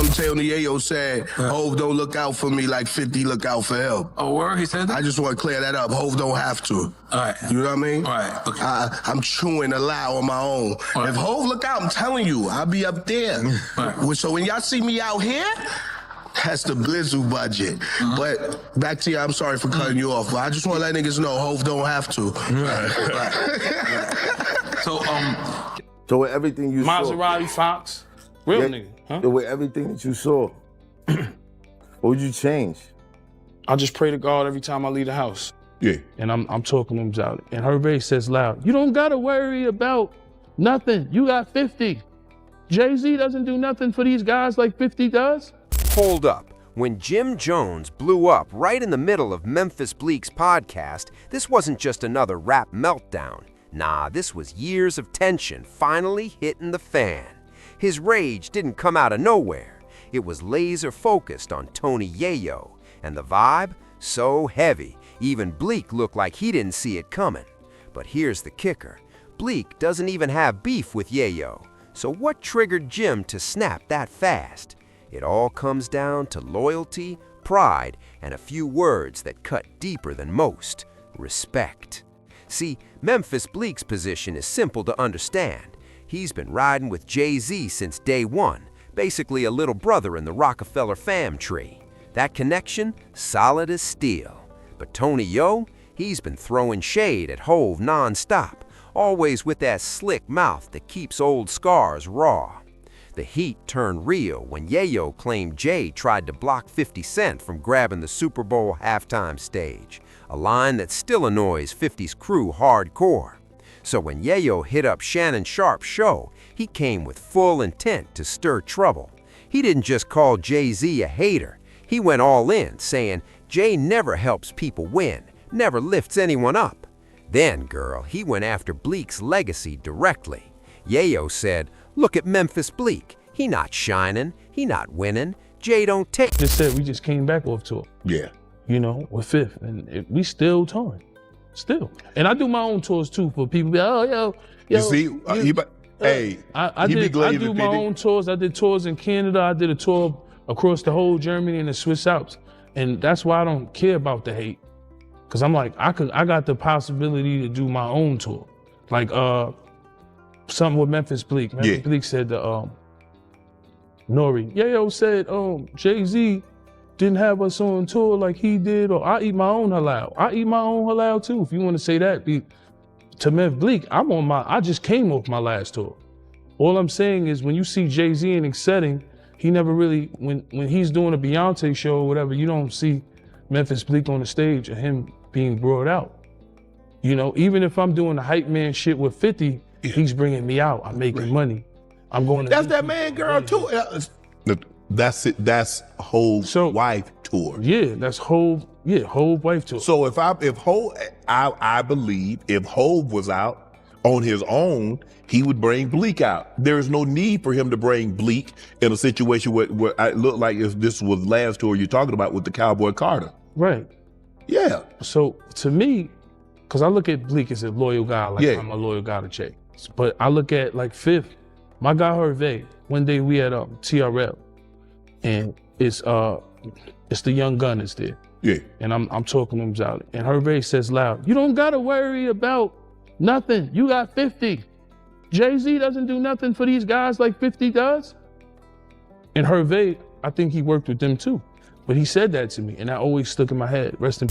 Tony Yayo said, Hov don't look out for me like 50 look out for him. Oh, word? He said that? I just want to clear that up. Hov don't have to. All right. You know what I mean? All right. Okay. I'm chewing a lie on my own. Right. If Hov look out, I'm telling you, I'll be up there. Right. So when y'all see me out here, that's the Blizzle budget. But back to you, I'm sorry for cutting you off, but I just want to let niggas know Hov don't have to. So with everything you Maserati, Fox, real saw, nigga, huh? with everything that you saw, what would you change? I just pray to God every time I leave the house. Yeah. And I'm talking to him about it. And Hervé says loud, you don't gotta worry about nothing. You got 50. Jay-Z doesn't do nothing for these guys like 50 does. Hold up. When Jim Jones blew up right in the middle of Memphis Bleek's podcast, this wasn't just another rap meltdown. Nah, this was years of tension finally hitting the fan. His rage didn't come out of nowhere. It was laser focused on Tony Yayo, and the vibe, so heavy, even Bleek looked like he didn't see it coming. But here's the kicker. Bleek doesn't even have beef with Yayo. So what triggered Jim to snap that fast? It all comes down to loyalty, pride, and a few words that cut deeper than most: respect. See, Memphis Bleek's position is simple to understand. He's been riding with Jay-Z since day one, basically a little brother in the Rockefeller fam tree. That connection, solid as steel. But Tony Yo, he's been throwing shade at Hov non-stop, always with that slick mouth that keeps old scars raw. The heat turned real when Yayo claimed Jay tried to block 50 Cent from grabbing the Super Bowl halftime stage, a line that still annoys 50's crew hardcore. So when Yayo hit up Shannon Sharp's show, he came with full intent to stir trouble. He didn't just call Jay-Z a hater. He went all in, saying Jay never helps people win, never lifts anyone up. Then, girl, he went after Bleek's legacy directly. Yayo said, look at Memphis Bleek. He not shining, he not winning. Jay don't take. Just said we just came back off tour. Yeah. You know, with Fifth, and we still touring, still. And I do my own tours too for people. Be like, oh, yo. You see, I do my own tours. I did tours in Canada. I did a tour across the whole Germany and the Swiss Alps, and that's why I don't care about the hate, cause I'm like, I got the possibility to do my own tour, like something with Memphis Bleek. Memphis Bleek said to Nori, Yayo said Jay-Z didn't have us on tour like he did, or I eat my own halal. I eat my own halal too, if you want to say that. To Memphis Bleek, I just came off my last tour. All I'm saying is when you see Jay-Z in a setting, he never really, when he's doing a Beyonce show or whatever, you don't see Memphis Bleek on the stage or him being brought out. You know, even if I'm doing the hype man shit with 50, he's bringing me out. I'm making money. I'm going to. That's that man girl too. That's it. That's Hov's wife tour. Yeah, that's Hov wife tour. So I believe if Hov was out on his own, he would bring Bleek out. There is no need for him to bring Bleek in a situation where it looked like if this was last tour you're talking about with the Cowboy Carter. Right. Yeah. So to me, because I look at Bleek as a loyal guy, like I'm a loyal guy to Jay. But I look at like Fifth, my guy Hervé, one day we had TRL, and it's the young Gunners there. Yeah. And I'm talking to him about it. And Hervé says loud, you don't gotta worry about nothing. You got 50. Jay-Z doesn't do nothing for these guys like 50 does. And Hervé, I think he worked with them too. But he said that to me, and that always stuck in my head. Rest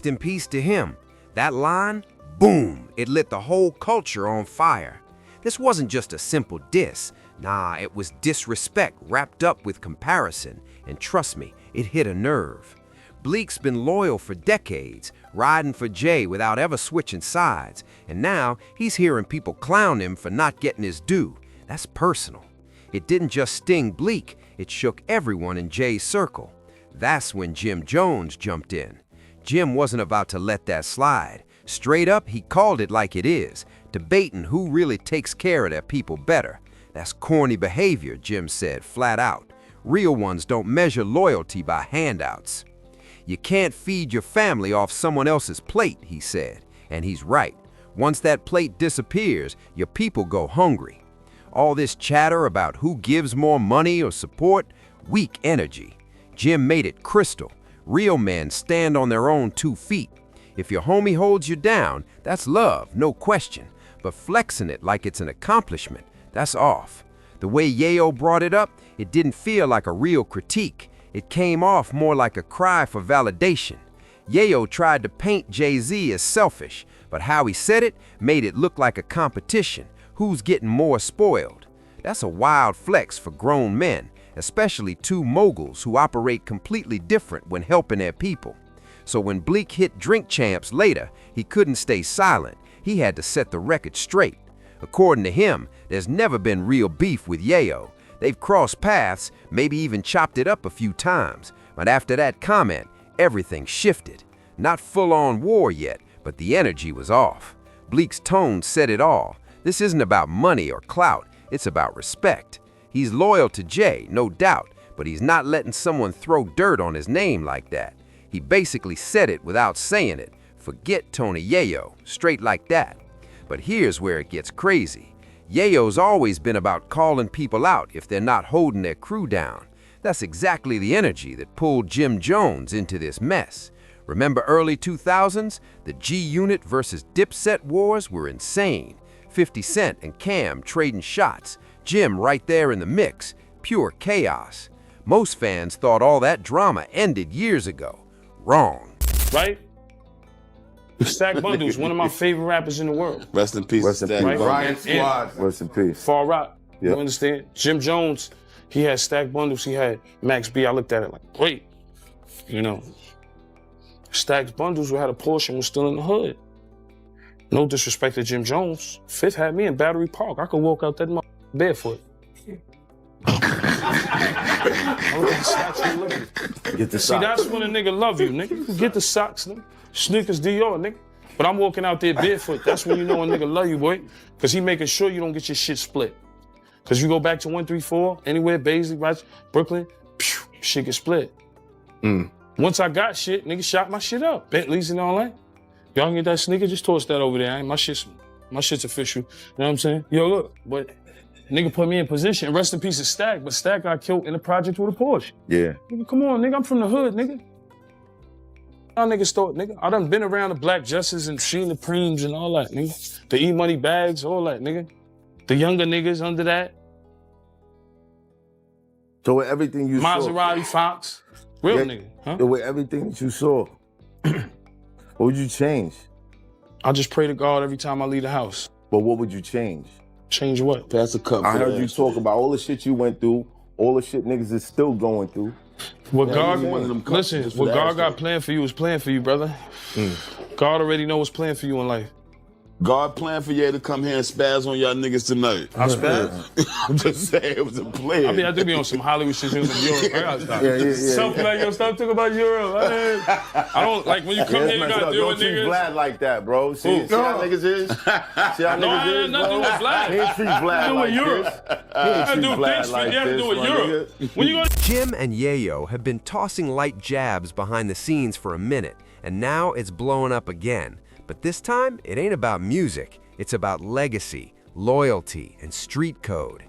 in peace to him. That line, boom, it lit the whole culture on fire. This wasn't just a simple diss. Nah, it was disrespect wrapped up with comparison. And trust me, it hit a nerve. Bleek's been loyal for decades, riding for Jay without ever switching sides. And now he's hearing people clown him for not getting his due. That's personal. It didn't just sting Bleek, it shook everyone in Jay's circle. That's when Jim Jones jumped in. Jim wasn't about to let that slide. Straight up, he called it like it is, debating who really takes care of their people better. That's corny behavior, Jim said flat out. Real ones don't measure loyalty by handouts. You can't feed your family off someone else's plate, he said. And he's right. Once that plate disappears, your people go hungry. All this chatter about who gives more money or support, weak energy. Jim made it crystal. Real men stand on their own 2 feet. If your homie holds you down, that's love, no question. But flexing it like it's an accomplishment, that's off. The way Yayo brought it up, it didn't feel like a real critique. It came off more like a cry for validation. Yayo tried to paint Jay-Z as selfish, but how he said it made it look like a competition. Who's getting more spoiled? That's a wild flex for grown men, especially 2 moguls who operate completely different when helping their people. So when Bleak hit Drink Champs later, he couldn't stay silent. He had to set the record straight. According to him, there's never been real beef with Yayo. They've crossed paths, maybe even chopped it up a few times. But after that comment, everything shifted. Not full-on war yet, but the energy was off. Bleak's tone said it all. This isn't about money or clout, it's about respect. He's loyal to Jay, no doubt, but he's not letting someone throw dirt on his name like that. He basically said it without saying it. Forget Tony Yayo, straight like that. But here's where it gets crazy. Yayo's always been about calling people out if they're not holding their crew down. That's exactly the energy that pulled Jim Jones into this mess. Remember early 2000s? The G-Unit versus Dipset wars were insane. 50 Cent and Cam trading shots. Jim right there in the mix. Pure chaos. Most fans thought all that drama ended years ago. Wrong. Right? Stack Bundles, one of my favorite rappers in the world. Rest in peace. Rest in Stack peace. Bundles. Riot Squad. Rest in peace. Far Rock. Yep. You understand? Jim Jones, he had Stack Bundles, he had Max B. I looked at it like, wait, you know. Stack Bundles had a portion was still in the hood. No disrespect to Jim Jones. Fifth had me in Battery Park. I could walk out that barefoot. I look at the socks and look at it. Get the See, socks. that's when a nigga love you, nigga. You get the socks, nigga. Sneakers Dior, nigga. But I'm walking out there barefoot. That's when you know a nigga love you, boy. Because he making sure you don't get your shit split. Because you go back to 134, anywhere, Baisley, right, Brooklyn, pew, shit get split. Once I got shit, nigga shot my shit up. Bentleys and all that. Y'all can get that sneaker, just toss that over there. My shit's official. You know what I'm saying? Yo, look, but nigga put me in position. Rest in peace of Stack, but Stack got killed in the project with a Porsche. Yeah. Nigga, come on, nigga, I'm from the hood, nigga. Y'all niggas thought, nigga, I done been around the Black Justice and seen the Preems and all that, nigga. The E-Money bags, all that, nigga. The younger niggas under that. So with everything you saw, Maserati Fox. Real nigga, huh? with everything that you saw, what would you change? I just pray to God every time I leave the house. But what would you change? Change what? Pass the cup. I for heard that. you talk about all the shit you went through, all the shit niggas is still going through. What Yeah, God, you one of them cups listen, just what for the God ass got though. planned for you is planned for you, brother. God already knows what's planned for you in life. God planned for you to come here and spaz on y'all niggas tonight. I spaz. I'm just saying it was a plan. I mean, I do be on some Hollywood shit in Europe. I gotta stop. Yeah. Something like, yo, stop talking about Europe. I don't, like, when you come Yeah, here, you it's gotta messed up. deal Don't with treat niggas. Vlad like that, bro. See how niggas is? See how No, niggas I is, had nothing bro? with Vlad. He ain't treat Vlad do with like Europe. this. He I ain't treat do Vlad things like you have to this, do with my Europe. nigga. When you go Jim and Yayo have been tossing light jabs behind the scenes for a minute, and now it's blowing up again. But this time, it ain't about music. It's about legacy, loyalty, and street code.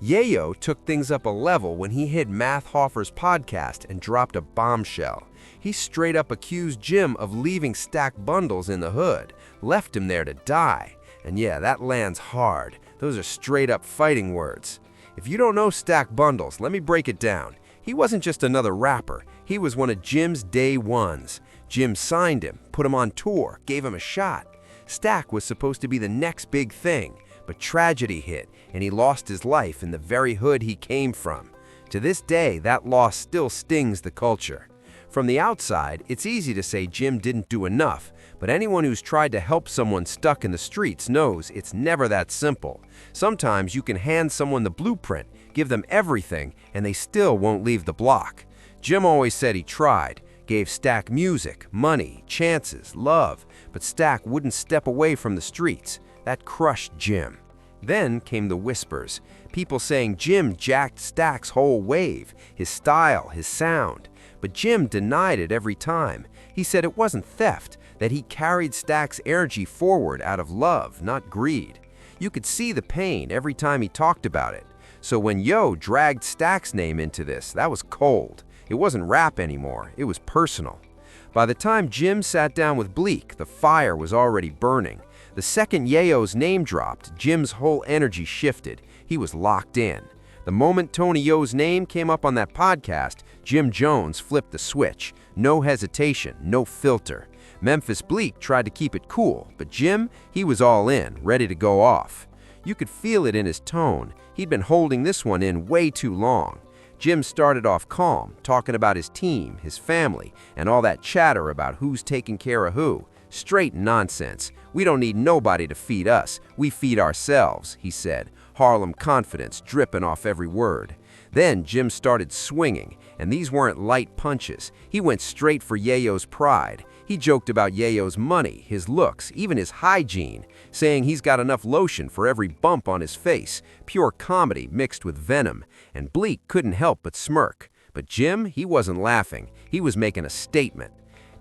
Yayo took things up a level when he hit Math Hoffer's podcast and dropped a bombshell. He straight up accused Jim of leaving Stack Bundles in the hood, left him there to die. And yeah, that lands hard. Those are straight up fighting words. If you don't know Stack Bundles, let me break it down. He wasn't just another rapper. He was one of Jim's day ones. Jim signed him, put him on tour, gave him a shot. Stack was supposed to be the next big thing, but tragedy hit, and he lost his life in the very hood he came from. To this day, that loss still stings the culture. From the outside, it's easy to say Jim didn't do enough, but anyone who's tried to help someone stuck in the streets knows it's never that simple. Sometimes you can hand someone the blueprint, give them everything, and they still won't leave the block. Jim always said he tried, gave Stack music, money, chances, love, but Stack wouldn't step away from the streets. That crushed Jim. Then came the whispers, people saying Jim jacked Stack's whole wave, his style, his sound. But Jim denied it every time. He said it wasn't theft, that he carried Stack's energy forward out of love, not greed. You could see the pain every time he talked about it. So when Yo dragged Stack's name into this, that was cold. It wasn't rap anymore, it was personal. By the time Jim sat down with Bleak, the fire was already burning. The second Yayo's name dropped, Jim's whole energy shifted. He was locked in. The moment Tony Yo's name came up on that podcast, Jim Jones flipped the switch. No hesitation, no filter. Memphis Bleak tried to keep it cool, but Jim, he was all in, ready to go off. You could feel it in his tone. He'd been holding this one in way too long. Jim started off calm, talking about his team, his family, and all that chatter about who's taking care of who. Straight nonsense. We don't need nobody to feed us. We feed ourselves, he said, Harlem confidence dripping off every word. Then Jim started swinging, and these weren't light punches. He went straight for Yayo's pride. He joked about Yayo's money, his looks, even his hygiene, saying he's got enough lotion for every bump on his face, pure comedy mixed with venom, and Bleak couldn't help but smirk. But Jim, he wasn't laughing. He was making a statement.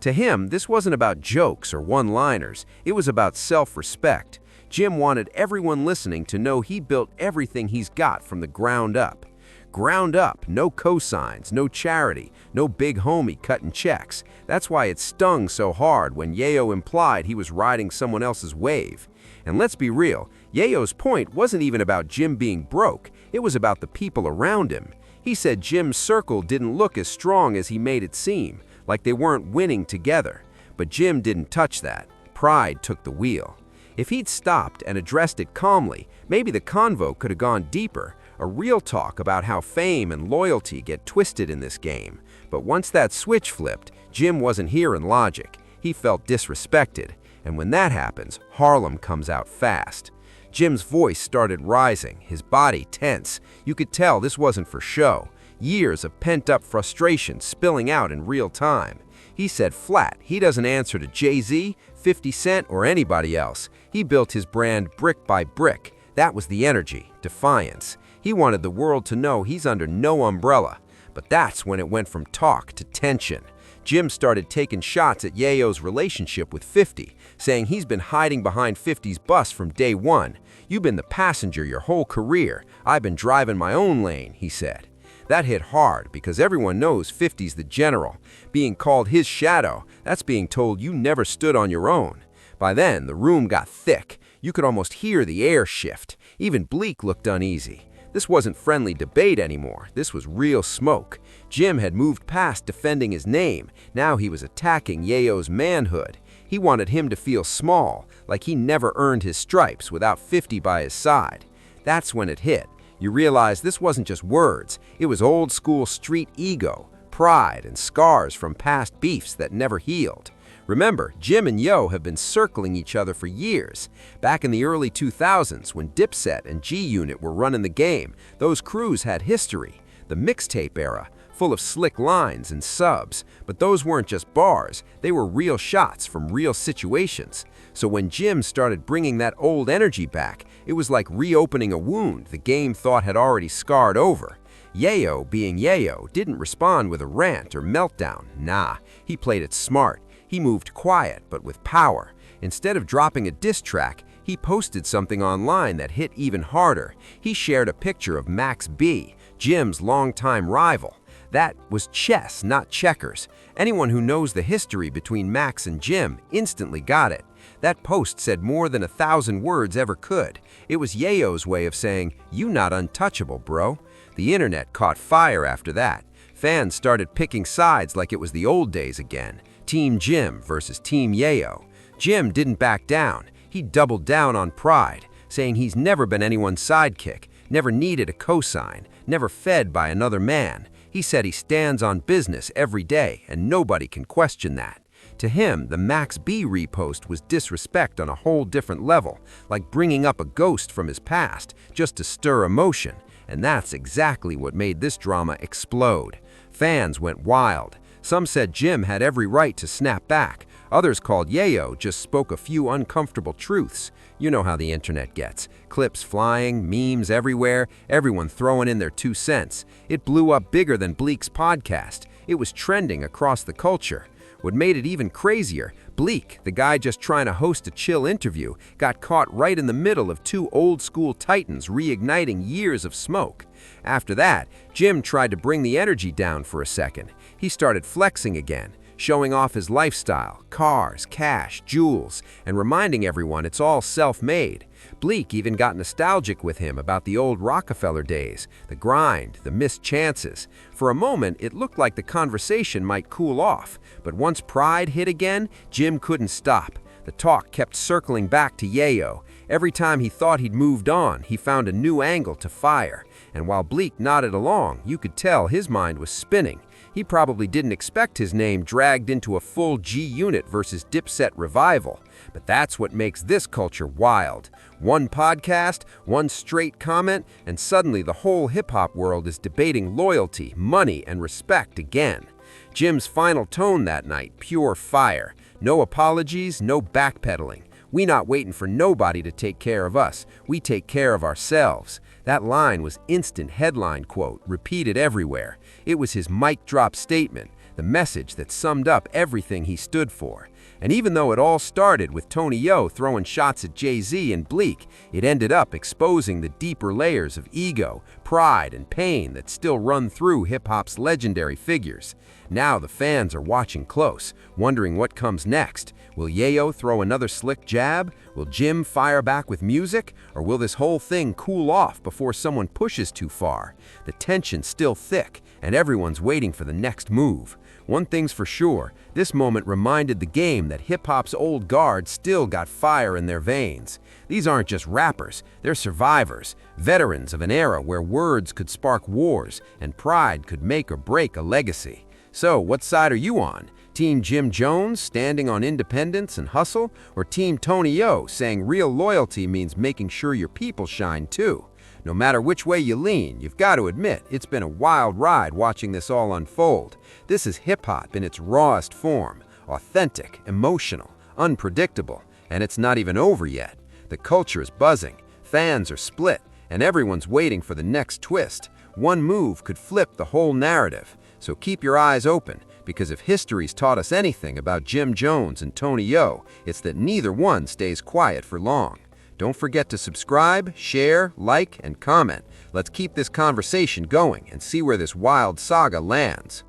To him, this wasn't about jokes or one-liners. It was about self-respect. Jim wanted everyone listening to know he built everything he's got from the ground up. Ground up, no cosigns, no charity, no big homie cutting checks. That's why it stung so hard when Yayo implied he was riding someone else's wave. And let's be real, Yayo's point wasn't even about Jim being broke. It was about the people around him. He said Jim's circle didn't look as strong as he made it seem, like they weren't winning together. But Jim didn't touch that. Pride took the wheel. If he'd stopped and addressed it calmly, maybe the convo could have gone deeper. A real talk about how fame and loyalty get twisted in this game. But once that switch flipped, Jim wasn't hearing logic. He felt disrespected. And when that happens, Harlem comes out fast. Jim's voice started rising, his body tense. You could tell this wasn't for show. Years of pent-up frustration spilling out in real time. He said flat, he doesn't answer to Jay-Z, 50 Cent, or anybody else. He built his brand brick by brick. That was the energy, defiance. He wanted the world to know he's under no umbrella. But that's when it went from talk to tension. Jim started taking shots at Yayo's relationship with 50, saying he's been hiding behind 50's bus from day one. You've been the passenger your whole career. I've been driving my own lane, he said. That hit hard because everyone knows 50's the general. Being called his shadow, that's being told you never stood on your own. By then, the room got thick. You could almost hear the air shift. Even Bleak looked uneasy. This wasn't friendly debate anymore. This was real smoke. Jim had moved past defending his name. Now he was attacking Yayo's manhood. He wanted him to feel small, like he never earned his stripes without 50 by his side. That's when it hit. You realize this wasn't just words. It was old-school street ego, pride, and scars from past beefs that never healed. Remember, Jim and Yo have been circling each other for years. Back in the early 2000s, when Dipset and G-Unit were running the game, those crews had history. The mixtape era, full of slick lines and subs. But those weren't just bars, they were real shots from real situations. So when Jim started bringing that old energy back, it was like reopening a wound the game thought had already scarred over. Yayo, being Yayo, didn't respond with a rant or meltdown. Nah, he played it smart. He moved quiet, but with power. Instead of dropping a diss track, he posted something online that hit even harder. He shared a picture of Max B, Jim's longtime rival. That was chess, not checkers. Anyone who knows the history between Max and Jim instantly got it. That post said more than 1,000 words ever could. It was Yayo's way of saying, "You not untouchable, bro." The internet caught fire after that. Fans started picking sides like it was the old days again. Team Jim versus Team Yayo. Jim didn't back down. He doubled down on pride, saying he's never been anyone's sidekick, never needed a cosign, never fed by another man. He said he stands on business every day, and nobody can question that. To him, the Max B repost was disrespect on a whole different level, like bringing up a ghost from his past just to stir emotion. And that's exactly what made this drama explode. Fans went wild. Some said Jim had every right to snap back. Others called Yayo just spoke a few uncomfortable truths. You know how the internet gets. Clips flying, memes everywhere, everyone throwing in their 2 cents. It blew up bigger than Bleak's podcast. It was trending across the culture. What made it even crazier, Bleak, the guy just trying to host a chill interview, got caught right in the middle of 2 old-school titans reigniting years of smoke. After that, Jim tried to bring the energy down for a second. He started flexing again, showing off his lifestyle, cars, cash, jewels, and reminding everyone it's all self-made. Bleak even got nostalgic with him about the old Rockefeller days, the grind, the missed chances. For a moment, it looked like the conversation might cool off, but once pride hit again, Jim couldn't stop. The talk kept circling back to Yayo. Every time he thought he'd moved on, he found a new angle to fire. And while Bleak nodded along, you could tell his mind was spinning. He probably didn't expect his name dragged into a full G-Unit versus Dipset revival. But that's what makes this culture wild. One podcast, one straight comment, and suddenly the whole hip-hop world is debating loyalty, money, and respect again. Jim's final tone that night, pure fire. No apologies, no backpedaling. We not waiting for nobody to take care of us. We take care of ourselves. That line was instant headline quote, repeated everywhere. It was his mic drop statement, the message that summed up everything he stood for. And even though it all started with Tony Yo throwing shots at Jay-Z and Bleak, it ended up exposing the deeper layers of ego, pride, and pain that still run through hip-hop's legendary figures. Now the fans are watching close, wondering what comes next. Will Yayo throw another slick jab? Will Jim fire back with music? Or will this whole thing cool off before someone pushes too far? The tension's still thick, and everyone's waiting for the next move. One thing's for sure, this moment reminded the game that hip-hop's old guard still got fire in their veins. These aren't just rappers, they're survivors, veterans of an era where words could spark wars and pride could make or break a legacy. So, what side are you on? Team Jim Jones, standing on independence and hustle, or Team Tony Yo, saying real loyalty means making sure your people shine too? No matter which way you lean, you've got to admit it's been a wild ride watching this all unfold. This is hip-hop in its rawest form, authentic, emotional, unpredictable, and it's not even over yet. The culture is buzzing, fans are split, and everyone's waiting for the next twist. One move could flip the whole narrative. So keep your eyes open, because if history's taught us anything about Jim Jones and Tony Yo, it's that neither one stays quiet for long. Don't forget to subscribe, share, like, and comment. Let's keep this conversation going and see where this wild saga lands.